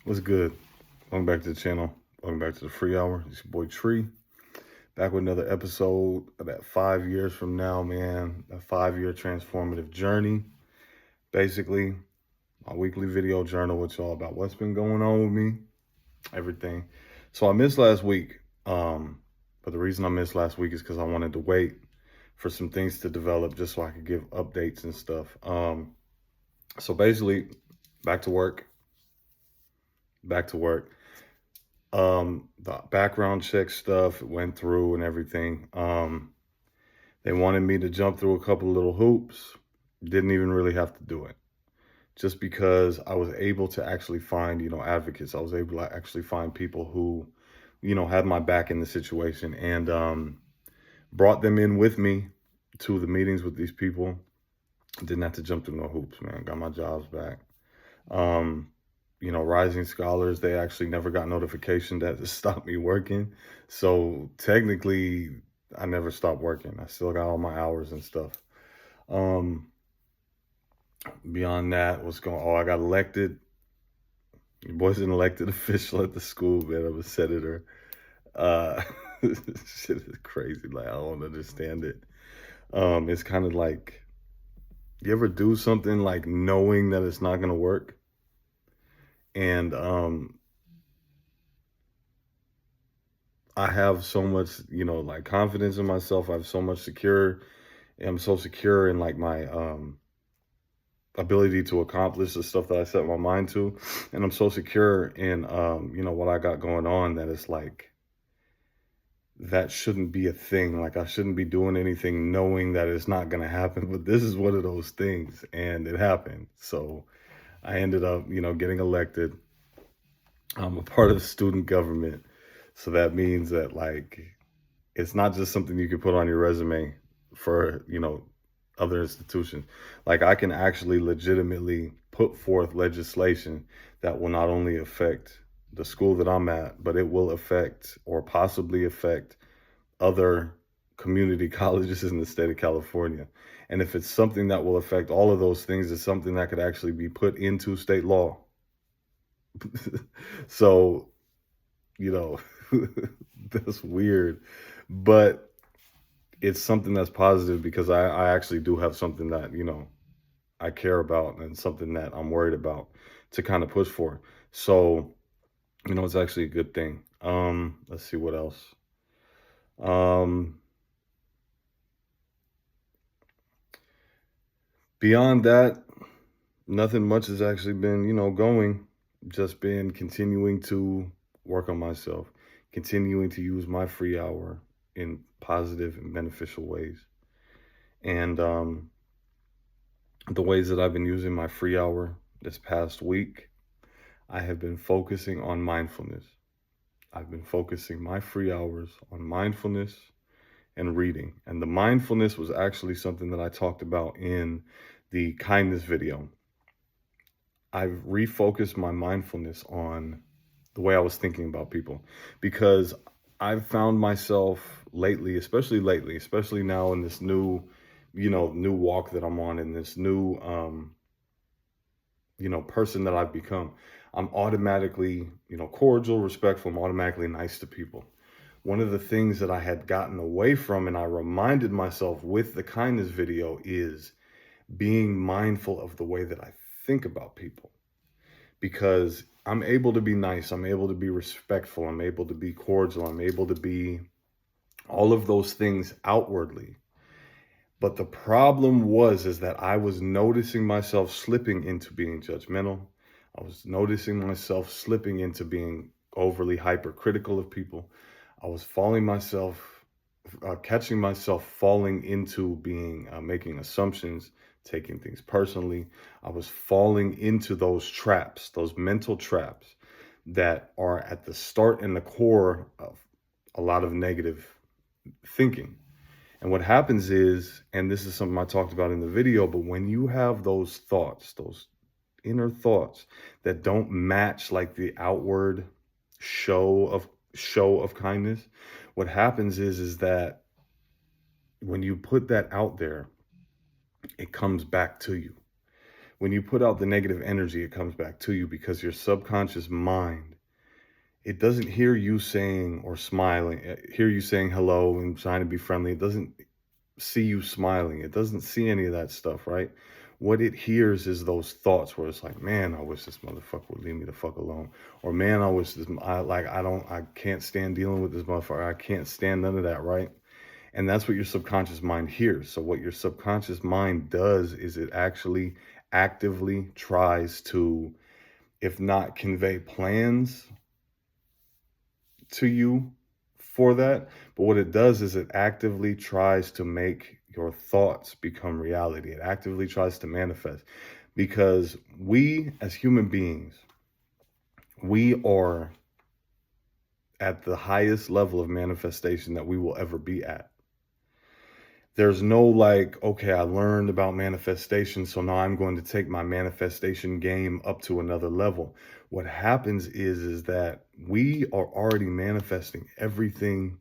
What's good? Welcome back to the channel. Welcome back to the free hour. It's your boy Tree. Back with another episode of that 5 years from now, man. A 5-year transformative journey. Basically, my weekly video journal with y'all about what's been going on with me, everything. So I missed last week. But the reason I missed last week is because I wanted to wait for some things to develop just so I could give updates and stuff. So basically, back to work. The background check stuff went through and everything. They wanted me to jump through a couple of little hoops. Didn't even really have to do it. Just because I was able to actually find, advocates. I was able to actually find people who, had my back in the situation, and brought them in with me to the meetings with these people. Didn't have to jump through no hoops, man. Got my jobs back. Rising scholars, they actually never got notification that it stopped me working. So technically, I never stopped working. I still got all my hours and stuff. Beyond that, I got elected. Your boy's an elected official at the school, man. I'm a senator. Uh, shit is crazy. Like, I don't understand it. It's kind of like, you ever do something like knowing that it's not going to work? And I have so much, confidence in myself. I have so much I'm so secure in like my ability to accomplish the stuff that I set my mind to. And I'm so secure in what I got going on that it's like that shouldn't be a thing. Like I shouldn't be doing anything knowing that it's not gonna happen. But this is one of those things, and it happened. So I ended up, getting elected. I'm a part of the student government. So that means that like it's not just something you can put on your resume for, other institutions. Like I can actually legitimately put forth legislation that will not only affect the school that I'm at, but it will affect or possibly affect other community colleges in the state of California. And if it's something that will affect all of those things, it's something that could actually be put into state law. So, you know, that's weird, but it's something that's positive because I actually do have something that, I care about and something that I'm worried about to kind of push for. So, it's actually a good thing. Let's see what else. Beyond that, nothing much has actually been, going. Just been continuing to work on myself, continuing to use my free hour in positive and beneficial ways. And the ways that I've been using my free hour this past week, I have been focusing on mindfulness. I've been focusing my free hours on mindfulness and reading. And the mindfulness was actually something that I talked about in the kindness video. I've refocused my mindfulness on the way I was thinking about people, because I've found myself especially now in this new, new walk that I'm on, in this new, person that I've become. I'm automatically, cordial, respectful. I'm automatically nice to people. One of the things that I had gotten away from, and I reminded myself with the kindness video, is being mindful of the way that I think about people. Because I'm able to be nice, I'm able to be respectful, I'm able to be cordial, I'm able to be all of those things outwardly. But the problem is that I was noticing myself slipping into being judgmental. I was noticing myself slipping into being overly hypercritical of people. I was catching myself falling into being, making assumptions, taking things personally. I was falling into those traps, those mental traps that are at the start and the core of a lot of negative thinking. And what happens is, and this is something I talked about in the video, but when you have those thoughts, those inner thoughts that don't match like the outward show of kindness, what happens is that when you put that out there, it comes back to you. When you put out the negative energy, it comes back to you because your subconscious mind, it doesn't hear you saying or smiling, hear you saying hello and trying to be friendly. It doesn't see you smiling. It doesn't see any of that stuff, right? What it hears is those thoughts where it's like, man, I wish this motherfucker would leave me the fuck alone. Or man, I wish this, I can't stand dealing with this motherfucker. I can't stand none of that, right? And that's what your subconscious mind hears. So what your subconscious mind does is it actually actively tries to, if not convey plans to you for that, but what it does is it actively tries to make your thoughts become reality. It actively tries to manifest because we as human beings, we are at the highest level of manifestation that we will ever be at. There's no like, okay, I learned about manifestation, so now I'm going to take my manifestation game up to another level. What happens is that we are already manifesting everything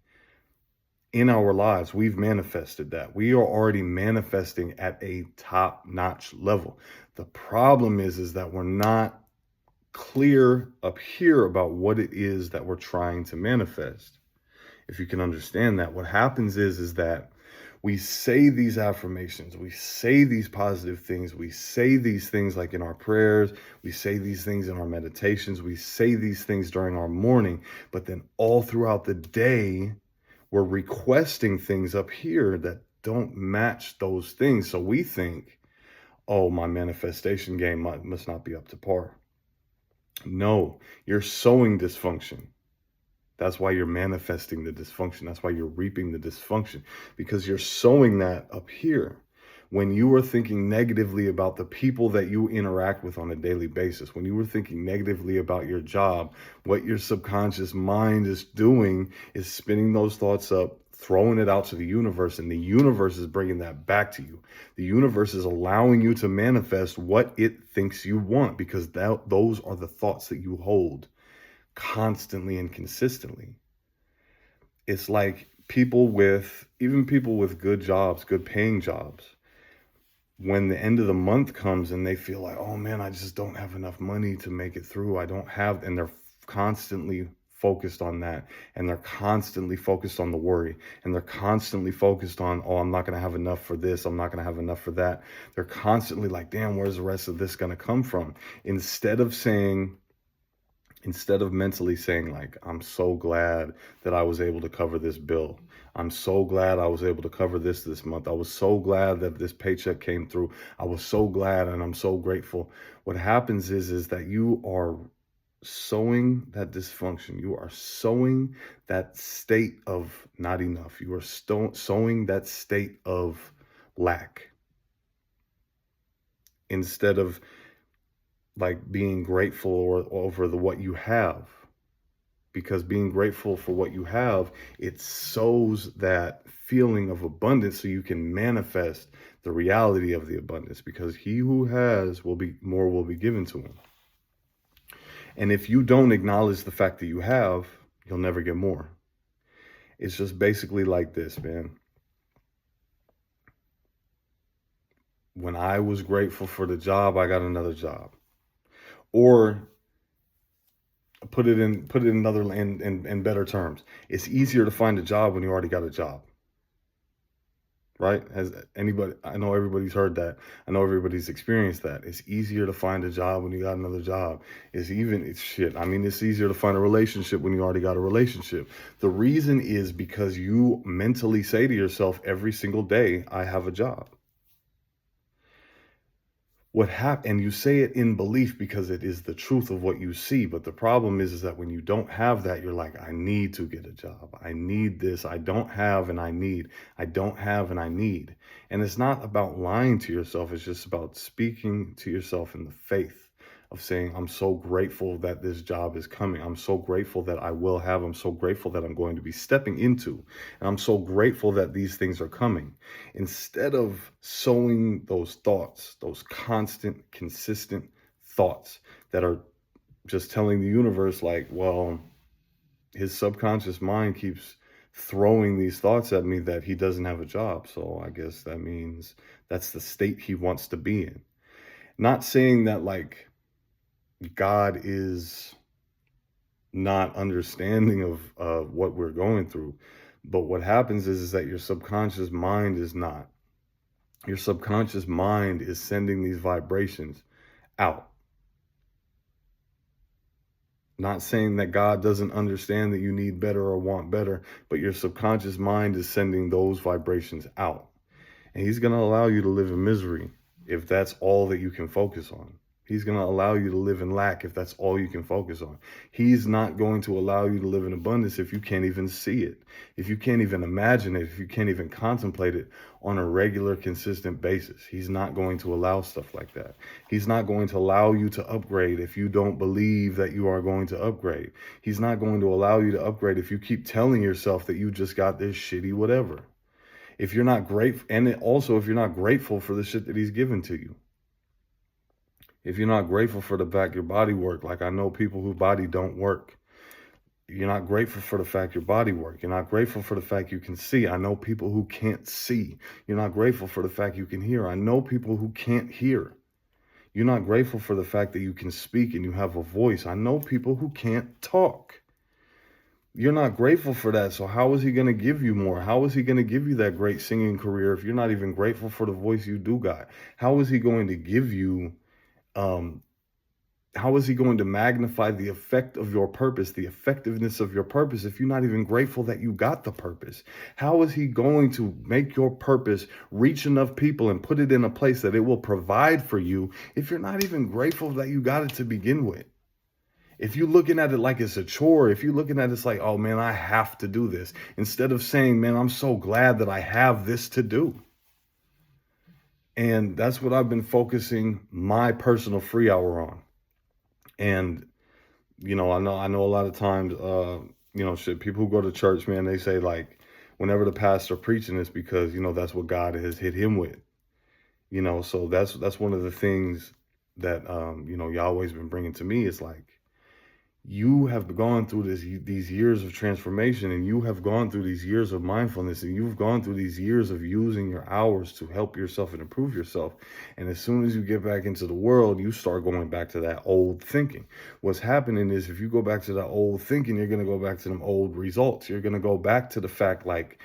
in our lives. We've manifested that. We are already manifesting at a top-notch level. The problem is that we're not clear up here about what it is that we're trying to manifest. If you can understand that, what happens is that we say these affirmations, we say these positive things, we say these things like in our prayers, we say these things in our meditations, we say these things during our morning, but then all throughout the day, we're requesting things up here that don't match those things. So we think, oh, my manifestation game must not be up to par. No, you're sowing dysfunction. That's why you're manifesting the dysfunction. That's why you're reaping the dysfunction, because you're sowing that up here. When you are thinking negatively about the people that you interact with on a daily basis, when you were thinking negatively about your job, what your subconscious mind is doing is spinning those thoughts up, throwing it out to the universe, and the universe is bringing that back to you. The universe is allowing you to manifest what it thinks you want, because those are the thoughts that you hold constantly and consistently. It's like even people with good jobs, good paying jobs, when the end of the month comes and they feel like, oh man, I just don't have enough money to make it through. And they're constantly focused on that. And they're constantly focused on the worry. And they're constantly focused on, oh, I'm not going to have enough for this. I'm not going to have enough for that. They're constantly like, damn, where's the rest of this going to come from? Instead of mentally saying like, I'm so glad that I was able to cover this bill. I'm so glad I was able to cover this month. I was so glad that this paycheck came through. I was so glad and I'm so grateful. What happens is that you are sowing that dysfunction. You are sowing that state of not enough. You are sowing that state of lack instead of like being grateful over what you have. Because being grateful for what you have, it sows that feeling of abundance so you can manifest the reality of the abundance, because he who has will be given to him. And if you don't acknowledge the fact that you have, you'll never get more. It's just basically like this, man. When I was grateful for the job, I got another job. Or put it in better terms. It's easier to find a job when you already got a job. Right? I know everybody's heard that. I know everybody's experienced that. It's easier to find a job when you got another job. It's easier to find a relationship when you already got a relationship. The reason is because you mentally say to yourself every single day, I have a job. And you say it in belief because it is the truth of what you see. But the problem is that when you don't have that, you're like, I need to get a job. I need this. I don't have and I need. I don't have and I need. And it's not about lying to yourself. It's just about speaking to yourself in the faith of saying, I'm so grateful that this job is coming. I'm so grateful that I will have. I'm so grateful that I'm going to be stepping into. And I'm so grateful that these things are coming. Instead of sowing those thoughts, those constant, consistent thoughts that are just telling the universe like, well, his subconscious mind keeps throwing these thoughts at me that he doesn't have a job. So I guess that means that's the state he wants to be in. Not saying that like God is not understanding of what we're going through, but what happens is that your subconscious mind is not. Your subconscious mind is sending these vibrations out. Not saying that God doesn't understand that you need better or want better, but your subconscious mind is sending those vibrations out. And he's going to allow you to live in misery if that's all that you can focus on. He's going to allow you to live in lack if that's all you can focus on. He's not going to allow you to live in abundance if you can't even see it, if you can't even imagine it, if you can't even contemplate it on a regular, consistent basis. He's not going to allow stuff like that. He's not going to allow you to upgrade if you don't believe that you are going to upgrade. He's not going to allow you to upgrade if you keep telling yourself that you just got this shitty whatever. If you're not grateful, and also if you're not grateful for the shit that he's given to you. If you're not grateful for the fact your body work, like I know people whose body don't work. You're not grateful for the fact your body work. You're not grateful for the fact you can see. I know people who can't see. You're not grateful for the fact you can hear. I know people who can't hear. You're not grateful for the fact that you can speak and you have a voice. I know people who can't talk. You're not grateful for that. So how is he going to give you more? How is he going to give you that great singing career if you're not even grateful for the voice you do got? How is he going to give you, how is he going to magnify the effect of your purpose, the effectiveness of your purpose, if you're not even grateful that you got the purpose? How is he going to make your purpose reach enough people and put it in a place that it will provide for you if you're not even grateful that you got it to begin with? If you're looking at it like it's a chore, if you're looking at it like, oh man, I have to do this, instead of saying, man, I'm so glad that I have this to do. And that's what I've been focusing my personal free hour on. And, I know a lot of times, people who go to church, man, they say like, whenever the pastor preaching, it's because, that's what God has hit him with, so that's one of the things that, Yahweh's been bringing to me. It's like, you have gone through these years of transformation, and you have gone through these years of mindfulness, and you've gone through these years of using your hours to help yourself and improve yourself. And as soon as you get back into the world, you start going back to that old thinking. What's happening is if you go back to that old thinking, you're going to go back to them old results. You're going to go back to the fact like,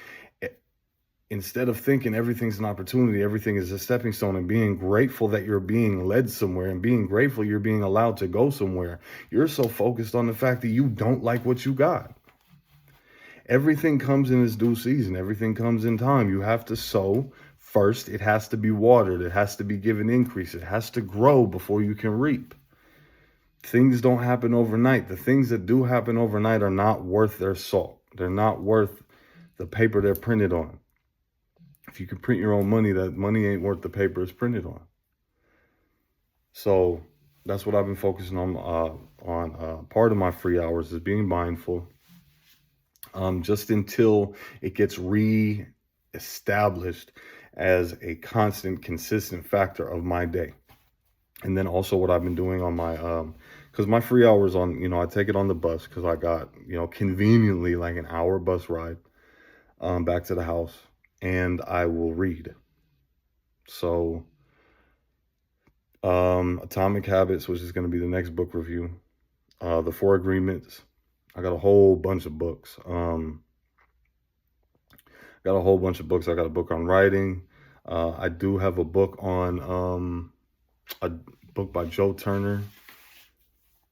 instead of thinking everything's an opportunity, everything is a stepping stone, and being grateful that you're being led somewhere and being grateful you're being allowed to go somewhere, you're so focused on the fact that you don't like what you got. Everything comes in its due season. Everything comes in time. You have to sow first. It has to be watered. It has to be given increase. It has to grow before you can reap. Things don't happen overnight. The things that do happen overnight are not worth their salt. They're not worth the paper they're printed on. If you can print your own money, that money ain't worth the paper it's printed on. So that's what I've been focusing on. Part of my free hours is being mindful, just until it gets re-established as a constant, consistent factor of my day. And then also what I've been doing on my, because my free hours on, I take it on the bus because I got, conveniently like an hour bus ride back to the house. And I will read. So, Atomic Habits, which is going to be the next book review. The Four Agreements. I got a whole bunch of books. I got a book on writing. I do have a book on a book by Joe Turner,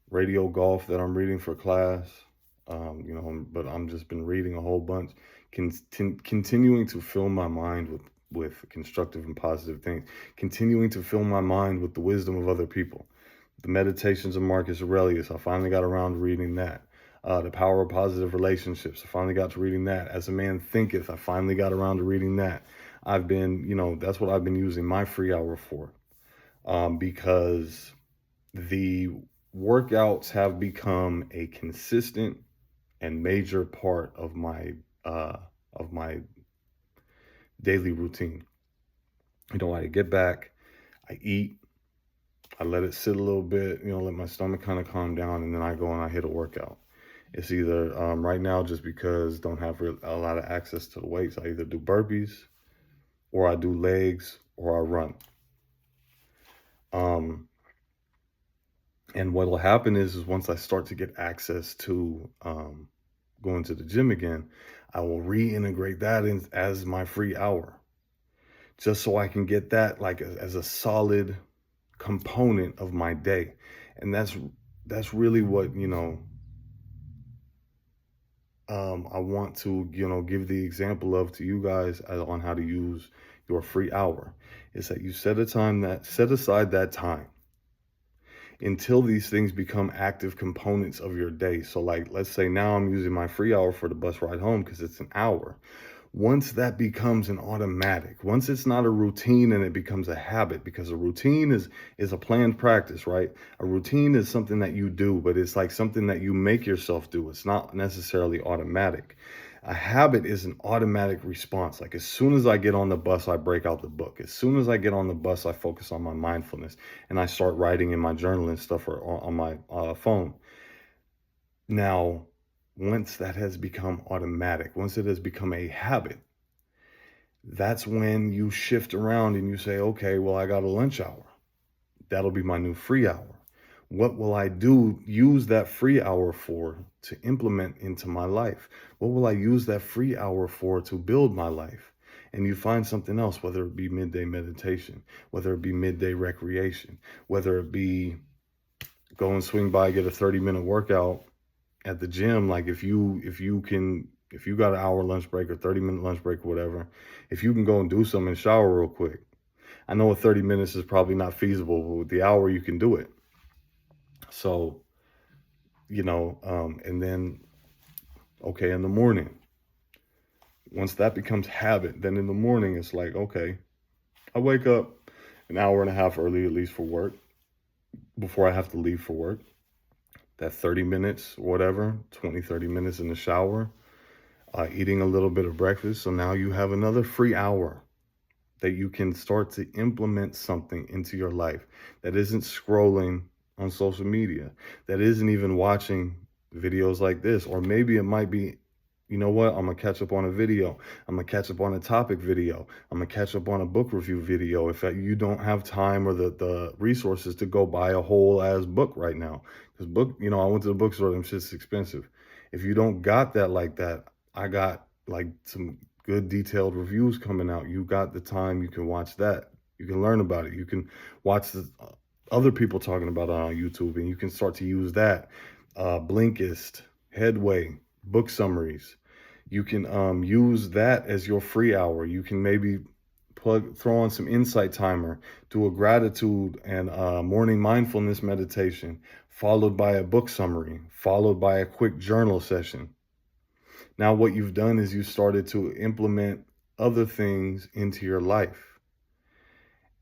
Radio Golf, that I'm reading for class. But I'm just been reading a whole bunch. Continuing to fill my mind with constructive and positive things, continuing to fill my mind with the wisdom of other people. The Meditations of Marcus Aurelius, I finally got around to reading that. The Power of Positive Relationships, I finally got to reading that. As a Man Thinketh, I finally got around to reading that. I've been, that's what I've been using my free hour for, because the workouts have become a consistent and major part of my daily routine. I get back, I eat, I let it sit a little bit, let my stomach kind of calm down, and then I go and I hit a workout. It's either, right now, just because don't have a lot of access to the weights, I either do burpees, or I do legs, or I run. Um, and what will happen is once I start to get access to going to the gym again, I will reintegrate that in as my free hour, just so I can get that like as a solid component of my day. And that's really what, I want to, give the example of to you guys on how to use your free hour. Is that you set aside that time until these things become active components of your day. So like, let's say now I'm using my free hour for the bus ride home because it's an hour. Once that becomes an automatic, once it's not a routine and it becomes a habit, because a routine is a planned practice, right? A routine is something that you do, but it's like something that you make yourself do. It's not necessarily automatic. A habit is an automatic response. Like as soon as I get on the bus, I break out the book. As soon as I get on the bus, I focus on my mindfulness and I start writing in my journal and stuff or on my phone. Now, once that has become automatic, once it has become a habit, that's when you shift around and you say, okay, well, I got a lunch hour. That'll be my new free hour. What will I use that free hour for to implement into my life? What will I use that free hour for to build my life? And you find something else, whether it be midday meditation, whether it be midday recreation, whether it be go and swing by, get a 30-minute workout at the gym. Like if you got an hour lunch break or 30-minute lunch break or whatever, if you can go and do something and shower real quick. I know 30 minutes is probably not feasible, but with the hour you can do it. So, and then, okay, in the morning, once that becomes habit, then in the morning, it's like, okay, I wake up an hour and a half early, at least for work, before I have to leave for work. That 30 minutes, whatever, 20, 30 minutes in the shower, eating a little bit of breakfast. So now you have another free hour that you can start to implement something into your life that isn't scrolling on social media, that isn't even watching videos like this. Or maybe it might be, you know what, I'm gonna catch up on a video. I'm gonna catch up on a topic video. I'm gonna catch up on a book review video if you don't have time or the resources to go buy a whole ass book right now. Because I went to the bookstore, them shit's expensive. If you don't got that like that, I got like some good detailed reviews coming out. You got the time, you can watch that. You can learn about it. You can watch the other people talking about it on YouTube, and you can start to use that. Blinkist, Headway, book summaries. You can use that as your free hour. You can maybe throw on some insight timer, do a gratitude and morning mindfulness meditation, followed by a book summary, followed by a quick journal session. Now, what you've done is you started to implement other things into your life.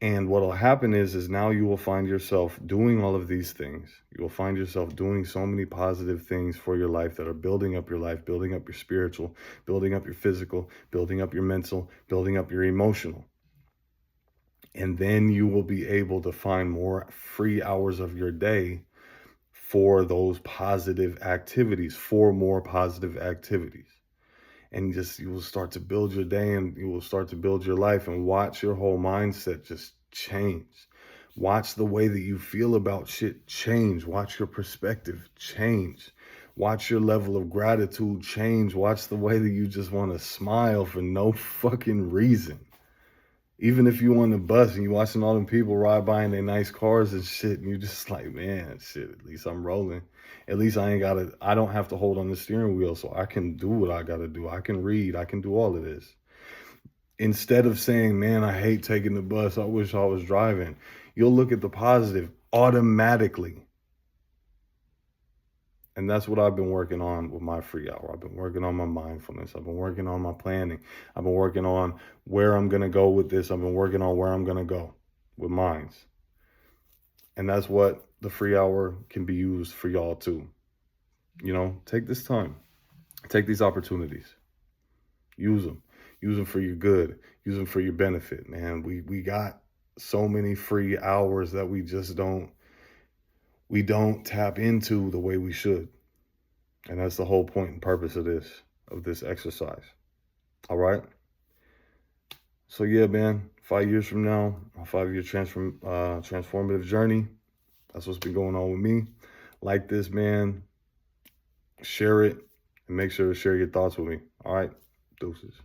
And what will happen is now you will find yourself doing all of these things. You will find yourself doing so many positive things for your life that are building up your life, building up your spiritual, building up your physical, building up your mental, building up your emotional. And then you will be able to find more free hours of your day for those positive activities, for more positive activities. And you will start to build your day and you will start to build your life and watch your whole mindset just change. Watch the way that you feel about shit change. Watch your perspective change. Watch your level of gratitude change. Watch the way that you just want to smile for no fucking reason. Even if you on the bus and you watching all them people ride by in their nice cars and shit, and you just like, man, shit, at least I'm rolling. At least I don't have to hold on the steering wheel, so I can do what I gotta do. I can read, I can do all of this. Instead of saying, man, I hate taking the bus, I wish I was driving, you'll look at the positive automatically. And that's what I've been working on with my free hour. I've been working on my mindfulness. I've been working on my planning. I've been working on where I'm going to go with this. I've been working on where I'm going to go with mines. And that's what the free hour can be used for y'all too. Take this time. Take these opportunities. Use them. Use them for your good. Use them for your benefit, man. We got so many free hours that we don't tap into the way we should. And that's the whole point and purpose of this exercise. All right. So yeah, man, 5 years from now, a 5 year transformative journey. That's what's been going on with me. Like this, man, share it, and make sure to share your thoughts with me. All right, deuces.